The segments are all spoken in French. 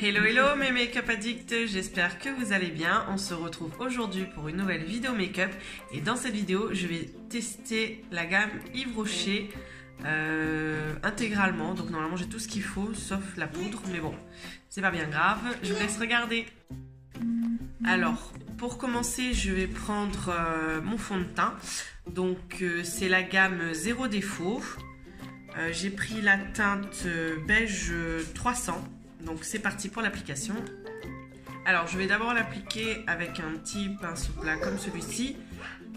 Hello hello mes make-up addicts, j'espère que vous allez bien. On se retrouve aujourd'hui pour une nouvelle vidéo make-up et dans cette vidéo je vais tester la gamme Yves Rocher intégralement. Donc normalement j'ai tout ce qu'il faut sauf la poudre, mais bon c'est pas bien grave, je vous laisse regarder. Alors pour commencer je vais prendre mon fond de teint. Donc c'est la gamme Zéro Défaut. J'ai pris la teinte beige 300. Donc c'est parti pour l'application. Alors je vais d'abord l'appliquer avec un petit pinceau plat comme celui-ci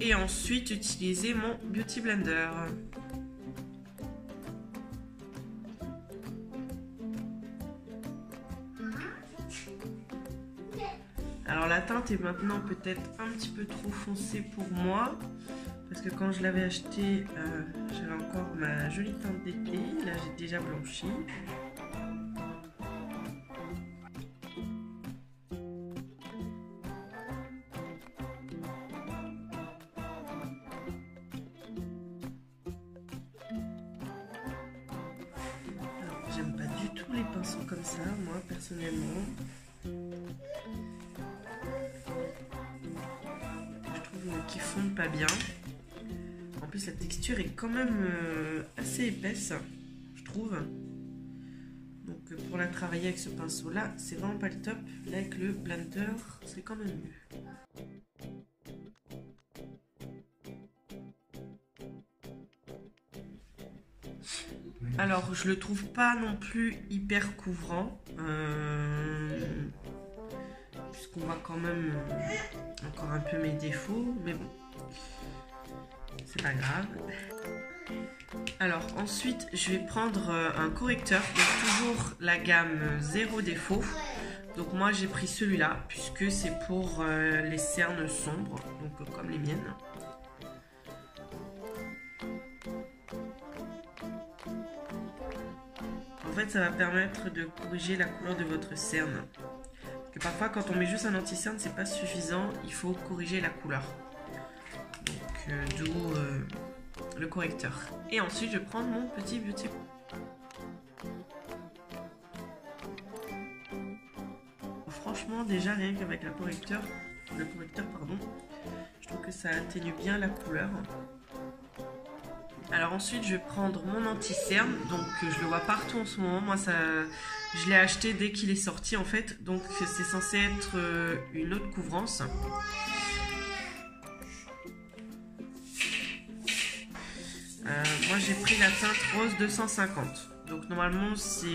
et ensuite utiliser mon Beauty Blender. Alors la teinte est maintenant peut-être un petit peu trop foncée pour moi parce que quand je l'avais acheté j'avais encore ma jolie teinte d'été. Là j'ai déjà blanchi. J'aime pas du tout les pinceaux comme ça, moi personnellement. Je trouve qu'ils fondent pas bien. En plus la texture est quand même assez épaisse, je trouve. Donc pour la travailler avec ce pinceau là, c'est vraiment pas le top. Là avec le blender, c'est quand même mieux. Alors je le trouve pas non plus hyper couvrant, puisqu'on voit quand même encore un peu mes défauts, mais bon, c'est pas grave. Alors ensuite je vais prendre un correcteur, donc toujours la gamme Zéro Défaut. Donc moi j'ai pris celui-là, puisque c'est pour les cernes sombres, donc comme les miennes. En fait, ça va permettre de corriger la couleur de votre cerne. Parce que parfois, quand on met juste un anti-cerne, c'est pas suffisant. Il faut corriger la couleur. Donc, d'où le correcteur. Et ensuite, je vais prendre mon petit beauty. Franchement, déjà, rien qu'avec le correcteur, je trouve que ça atténue bien la couleur. Alors ensuite je vais prendre mon anti-cerne, donc je le vois partout en ce moment, moi je l'ai acheté dès qu'il est sorti en fait, donc c'est censé être une haute couvrance. Moi j'ai pris la teinte rose 250, donc normalement c'est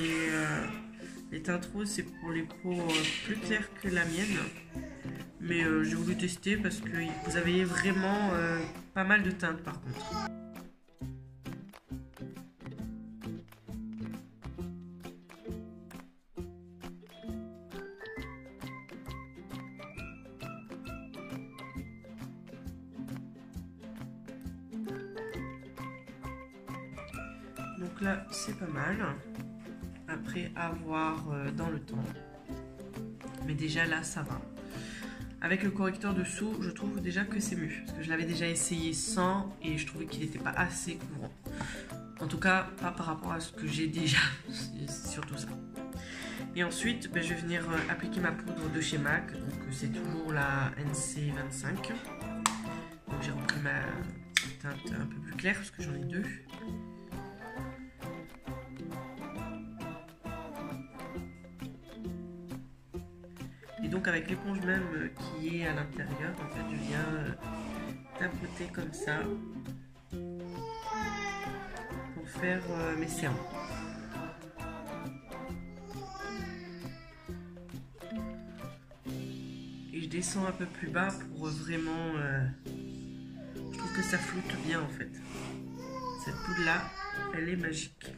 les teintes roses c'est pour les peaux plus claires que la mienne, mais j'ai voulu tester parce que vous avez vraiment pas mal de teintes par contre. Donc là c'est pas mal, après à voir dans le temps, mais déjà là ça va. Avec le correcteur dessous je trouve déjà que c'est mieux, parce que je l'avais déjà essayé sans et je trouvais qu'il n'était pas assez couvrant. En tout cas pas par rapport à ce que j'ai déjà, c'est surtout ça. Et ensuite je vais venir appliquer ma poudre de chez MAC, donc c'est toujours la NC25. Donc j'ai repris ma teinte un peu plus claire parce que j'en ai deux. Et donc avec l'éponge même qui est à l'intérieur, en fait je viens tapoter comme ça pour faire mes cernes. Et je descends un peu plus bas pour vraiment... je trouve que ça floute bien en fait. Cette poudre là, elle est magique.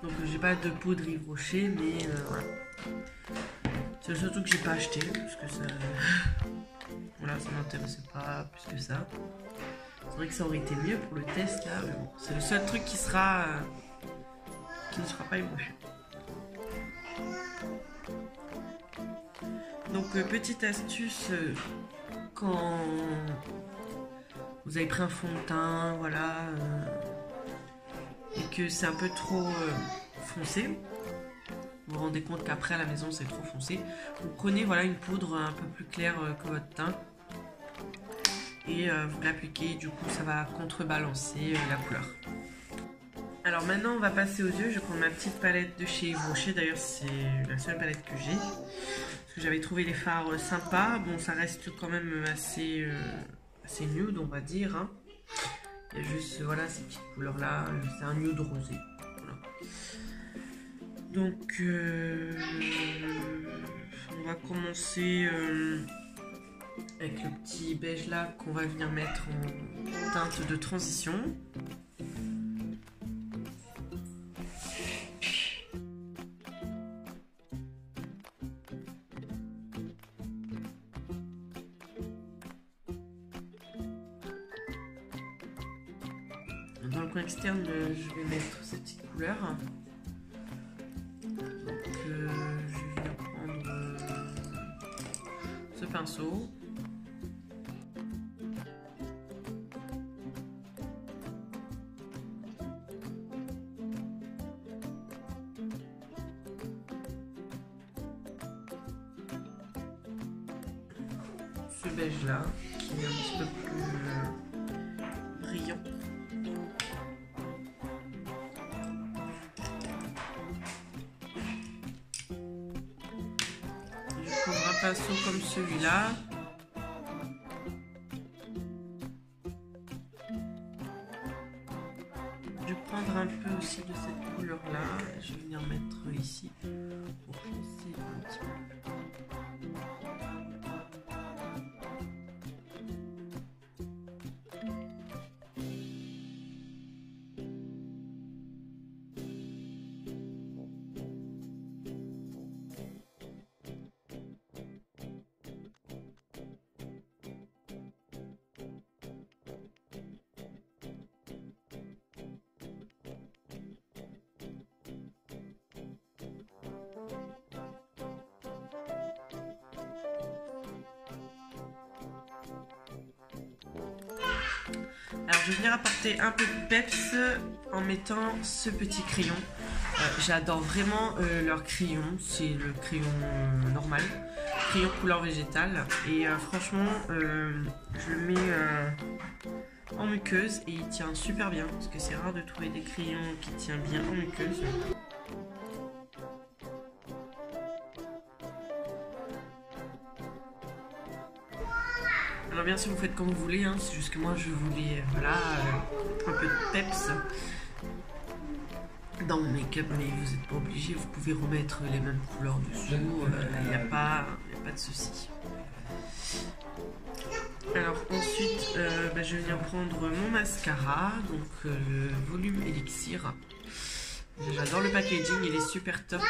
Donc j'ai pas de poudre Yves Rocher, mais voilà. C'est surtout que j'ai pas acheté, parce que ça... voilà, ça m'intéressait pas plus que ça. C'est vrai que ça aurait été mieux pour le test là, mais bon, c'est le seul truc qui ne sera pas Yves Rocher. Donc petite astuce, quand vous avez pris un fond de teint, voilà, et que c'est un peu trop foncé, vous vous rendez compte qu'après à la maison c'est trop foncé, vous prenez voilà une poudre un peu plus claire que votre teint et vous l'appliquez, du coup ça va contrebalancer la couleur. Alors maintenant on va passer aux yeux. Je vais prendre ma petite palette de chez Yves Rocher, d'ailleurs c'est la seule palette que j'ai, parce que j'avais trouvé les fards sympas. Bon, ça reste quand même assez nude, on va dire, hein. Il y a juste voilà ces petites couleurs là, c'est un nude rosé, voilà. Donc on va commencer avec le petit beige là qu'on va venir mettre en teinte de transition. Dans le coin externe, je vais mettre cette petite couleur. Donc, je vais venir prendre ce pinceau. Ce beige là, qui est un petit peu plus brillant. Un pinceau comme celui-là. Je vais prendre un peu aussi de cette couleur-là. Je vais venir mettre ici pour foncer un petit peu. Alors je vais venir apporter un peu de peps en mettant ce petit crayon. J'adore vraiment leur crayon, c'est le crayon normal, crayon couleur végétale. Et franchement, je le mets en muqueuse et il tient super bien, parce que c'est rare de trouver des crayons qui tiennent bien en muqueuse. Alors bien sûr vous faites comme vous voulez, hein. C'est juste que moi je voulais voilà, un peu de peps dans mon make-up, mais vous n'êtes pas obligé, vous pouvez remettre les mêmes couleurs dessous, il n'y a pas de souci. Alors ensuite je vais venir prendre mon mascara, donc le volume Elixir. J'adore le packaging, il est super top.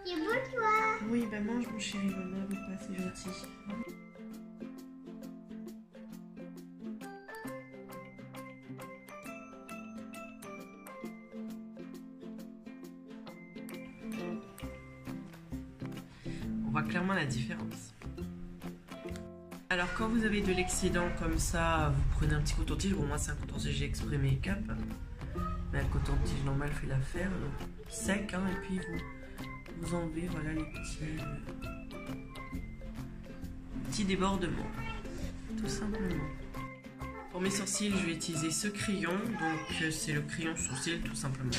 C'est beau toi. Oui, bah mange mon chéri, maman, pas, c'est gentil. On voit clairement la différence. Alors quand vous avez de l'excédent comme ça, vous prenez un petit coton-tige. Bon, moi c'est un coton-tige exprès make-up, mais un coton-tige normal fait l'affaire, sec, hein, et puis vous enlevez voilà les petits débordements, tout simplement. Pour mes sourcils, je vais utiliser ce crayon, donc c'est le crayon sourcil tout simplement.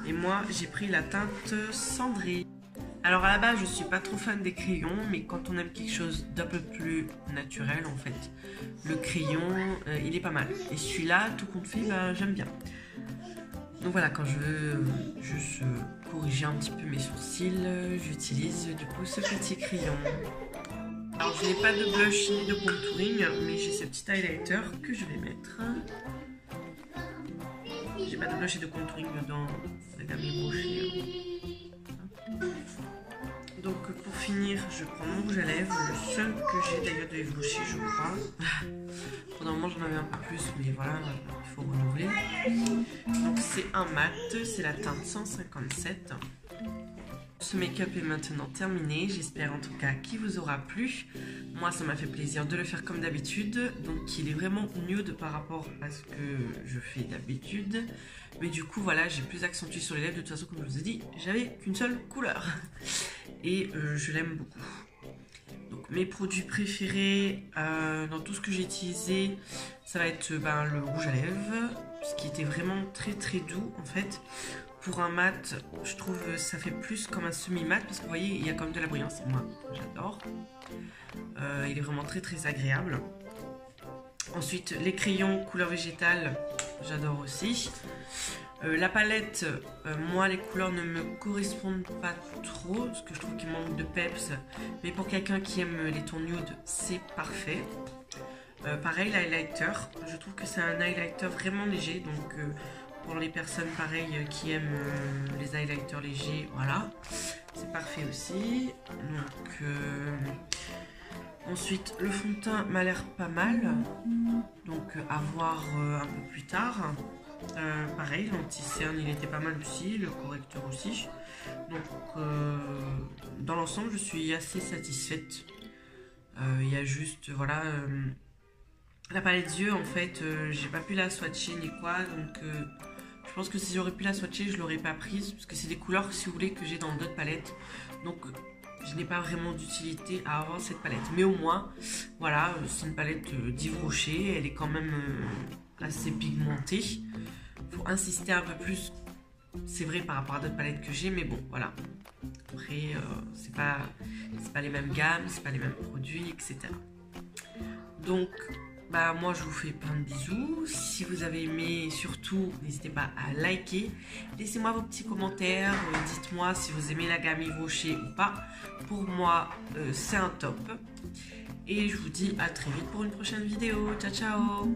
Et moi j'ai pris la teinte cendrée. Alors à la base je suis pas trop fan des crayons, mais quand on aime quelque chose d'un peu plus naturel en fait, le crayon il est pas mal. Et celui-là, tout compte fait, j'aime bien. Donc voilà, quand je veux juste corriger un petit peu mes sourcils, j'utilise du coup ce petit crayon. Alors je n'ai pas de blush ni de contouring, mais j'ai ce petit highlighter que je vais mettre. J'ai pas de blush et de contouring dans la gamme Yves Rocher. Donc pour finir, je prends mon rouge à lèvres, le seul que j'ai d'ailleurs de Yves Rocher, je crois. Pendant un moment j'en avais un peu plus, mais voilà, il faut renouveler. Donc c'est un mat, c'est la teinte 157. Ce make-up est maintenant terminé, j'espère en tout cas qu'il vous aura plu. Moi ça m'a fait plaisir de le faire comme d'habitude, donc il est vraiment nude par rapport à ce que je fais d'habitude. Mais du coup voilà, j'ai plus accentué sur les lèvres, de toute façon comme je vous ai dit, j'avais qu'une seule couleur. Et je l'aime beaucoup. Donc mes produits préférés dans tout ce que j'ai utilisé, ça va être le rouge à lèvres, ce qui était vraiment très très doux en fait. Pour un mat, je trouve que ça fait plus comme un semi-mat parce que vous voyez, il y a quand même de la brillance et moi, j'adore. Il est vraiment très très agréable. Ensuite, les crayons couleur végétale, j'adore aussi. La palette, moi les couleurs ne me correspondent pas trop parce que je trouve qu'il manque de peps. Mais pour quelqu'un qui aime les tons nude, c'est parfait. Pareil, l'highlighter, je trouve que c'est un highlighter vraiment léger, donc pour les personnes pareilles qui aiment les highlighters légers, voilà, c'est parfait aussi. Donc ensuite le fond de teint m'a l'air pas mal, donc à voir un peu plus tard. Pareil, l'anti-cerne il était pas mal aussi, le correcteur aussi. Donc dans l'ensemble je suis assez satisfaite. Il y a juste voilà la palette yeux en fait, j'ai pas pu la swatcher ni quoi, donc je pense que si j'aurais pu la swatcher je l'aurais pas prise parce que c'est des couleurs si vous voulez que j'ai dans d'autres palettes, donc je n'ai pas vraiment d'utilité à avoir cette palette. Mais au moins voilà, c'est une palette d'Yves Rocher, elle est quand même assez pigmentée. Faut insister un peu plus, c'est vrai par rapport à d'autres palettes que j'ai, mais bon voilà. Après c'est pas les mêmes gammes, c'est pas les mêmes produits, etc. Donc moi je vous fais plein de bisous. Si vous avez aimé, surtout n'hésitez pas à liker. Laissez-moi vos petits commentaires. Dites-moi si vous aimez la gamme Yves Rocher ou pas. Pour moi c'est un top. Et je vous dis à très vite pour une prochaine vidéo. Ciao ciao.